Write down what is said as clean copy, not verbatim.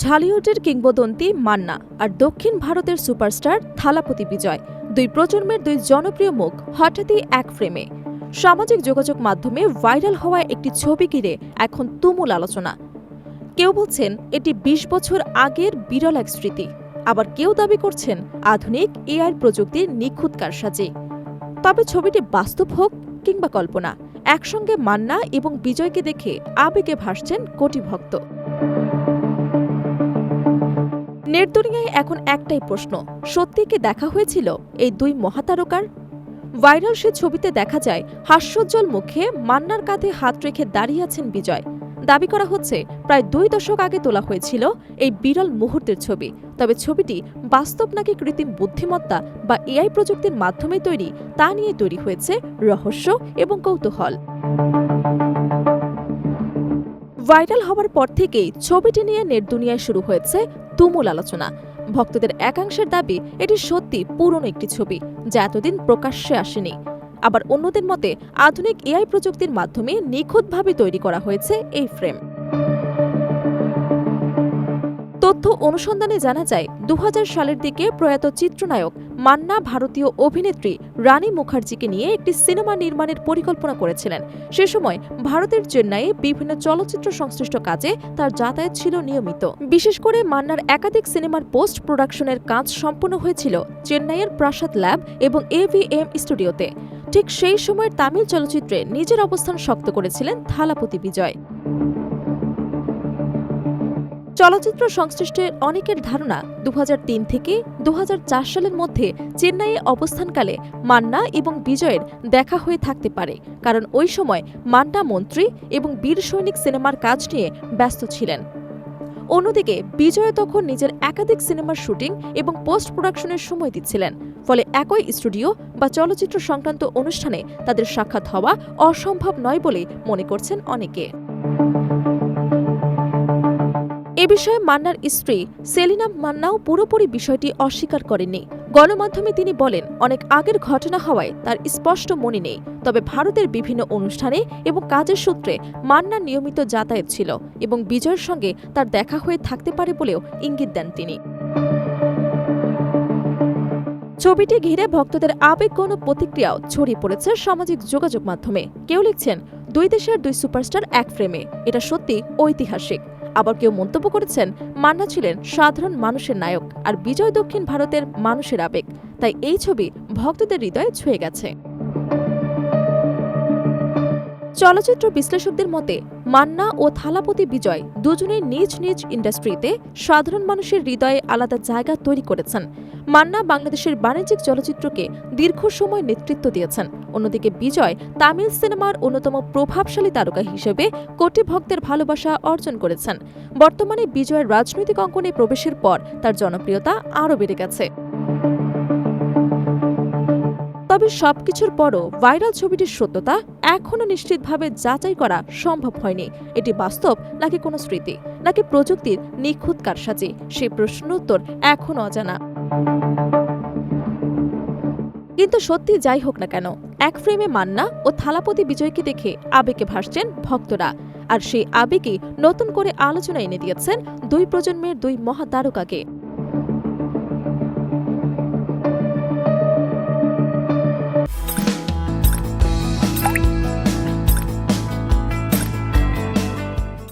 ঢালিউডের কিংবদন্তি মান্না আর দক্ষিণ ভারতের সুপারস্টার থালাপতি বিজয়, দুই প্রজন্মের দুই জনপ্রিয় মুখ হঠাৎই এক ফ্রেমে। সামাজিক যোগাযোগ মাধ্যমে ভাইরাল হওয়া একটি ছবি ঘিরে এখন তুমুল আলোচনা। কেউ বলছেন এটি ২০ বছর আগের বিরল এক স্মৃতি, আবার কেউ দাবি করছেন আধুনিক এআই প্রযুক্তির নিখুঁত কারসাজি। তবে ছবিটি বাস্তব হোক কিংবা কল্পনা, একসঙ্গে মান্না এবং বিজয়কে দেখে আবেগে ভাসছেন কোটি ভক্ত। নেট দুনিয়ায় এখন একটাই প্রশ্ন, সত্যি কি দেখা হয়েছিল এই দুই মহাতারকার? ভাইরাল সে ছবিতে দেখা যায় হাস্যোজ্জ্বল মুখে মান্নার কাঁধে হাত রেখে দাঁড়িয়ে আছেন বিজয়। দাবি করা হচ্ছে প্রায় ২ দশক আগে তোলা হয়েছিল এই বিরল মুহূর্তের ছবি। তবে ছবিটি বাস্তব নাকি কৃত্রিম বুদ্ধিমত্তা বা এআই প্রযুক্তির মাধ্যমে তৈরি, তা নিয়ে তৈরি হয়েছে রহস্য এবং কৌতূহল। ভাইরাল হওয়ার পর থেকেই ছবিটি নিয়ে নেট দুনিয়ায় শুরু হয়েছে তুমুল আলোচনা। ভক্তদের একাংশের দাবি এটি সত্যি পুরনো একটি ছবি, যা এতদিন প্রকাশ্যে আসেনি। আবার অন্যদের মতে আধুনিক এআই প্রযুক্তির মাধ্যমে নিখুঁতভাবে তৈরি করা হয়েছে এই ফ্রেম। তথ্য অনুসন্ধানে জানা যায় ২০০০ সালের দিকে প্রয়াত চিত্রনায়ক মান্না ভারতীয় অভিনেত্রী রানী মুখার্জিকে নিয়ে একটি সিনেমা নির্মাণের পরিকল্পনা করেছিলেন। সে সময় ভারতের চেন্নাইয়ে বিভিন্ন চলচ্চিত্র সংশ্লিষ্ট কাজে তার যাতায়াত ছিল নিয়মিত। বিশেষ করে মান্নার একাধিক সিনেমার পোস্ট প্রোডাকশনের কাজ সম্পন্ন হয়েছিল চেন্নাইয়ের প্রাসাদ ল্যাব এবং AVM স্টুডিওতে। ঠিক সেই সময়ের তামিল চলচ্চিত্রে নিজের অবস্থান শক্ত করেছিলেন থালাপতি বিজয়। চলচ্চিত্র সংশ্লিষ্টের অনেকের ধারণা ২০০৩ থেকে ২০০৪ সালের মধ্যে চেন্নাইয়ে অবস্থানকালে মান্না এবং বিজয়ের দেখা হয়ে থাকতে পারে, কারণ ওই সময় মান্না মন্ত্রী এবং বীর সৈনিক সিনেমার কাজ নিয়ে ব্যস্ত ছিলেন। অন্যদিকে বিজয় তখন নিজের একাধিক সিনেমার শুটিং এবং পোস্ট প্রোডাকশনের সময় দিচ্ছিলেন। ফলে একই স্টুডিও বা চলচ্চিত্র সংক্রান্ত অনুষ্ঠানে তাদের সাক্ষাৎ হওয়া অসম্ভব নয় বলে মনে করছেন অনেকে। এ বিষয়ে মান্নার স্ত্রী সেলিনা মান্নাও পুরোপুরি বিষয়টি অস্বীকার করেননি। গণমাধ্যমে তিনি বলেন, অনেক আগের ঘটনা হওয়ায় তার স্পষ্ট মনে নেই, তবে ভারতের বিভিন্ন অনুষ্ঠানে এবং কাজের সূত্রে মান্নার নিয়মিত যাতায়াত ছিল এবং বিজয়ের সঙ্গে তার দেখা হয়ে থাকতে পারে বলেও ইঙ্গিত দেন তিনি। ছবিটি ঘিরে ভক্তদের আবেগঘন প্রতিক্রিয়াও ছড়িয়ে পড়েছে সামাজিক যোগাযোগ মাধ্যমে। কেউ লিখছেন, দুই দেশের দুই সুপারস্টার এক ফ্রেমে, এটা সত্যি ঐতিহাসিক। আবার কেউ মন্তব্য করেছেন, মান্না ছিলেন সাধারণ মানুষের নায়ক আর বিজয় দক্ষিণ ভারতের মানুষের আবেগ, তাই এই ছবি ভক্তদের হৃদয়ে ছুঁয়ে গেছে। চলচ্চিত্র বিশ্লেষকদের মতে মান্না ও থালাপতি বিজয় দুজনেই নিজ নিজ ইন্ডাস্ট্রিতে সাধারণ মানুষের হৃদয়ে আলাদা জায়গা তৈরি করেছেন। মান্না বাংলাদেশের বাণিজ্যিক চলচ্চিত্রকে দীর্ঘ সময় নেতৃত্ব দিয়েছেন। অন্যদিকে বিজয় তামিল সিনেমার অন্যতম প্রভাবশালী তারকা হিসেবে কোটি ভক্তের ভালোবাসা অর্জন করেছেন। বর্তমানে বিজয়ের রাজনৈতিক অঙ্গনে প্রবেশের পর তার জনপ্রিয়তা আরও বেড়ে গেছে। তবে সবকিছুর পরও ভাইরাল ছবিটির সত্যতা এখনও নিশ্চিতভাবে যাচাই করা সম্ভব হয়নি। এটি বাস্তব নাকি কোনো স্মৃতি, নাকি প্রযুক্তির নিখুঁত কারসাজি, সেই প্রশ্নের উত্তর এখনও অজানা। কিন্তু সত্যি যাই হোক না কেন, এক ফ্রেমে মান্না ও থালাপতি বিজয়কে দেখে আবেগে ভাসছেন ভক্তরা, আর সেই আবেগই নতুন করে আলোচনা এনে দিয়েছেন দুই প্রজন্মের দুই মহাতারকাকে।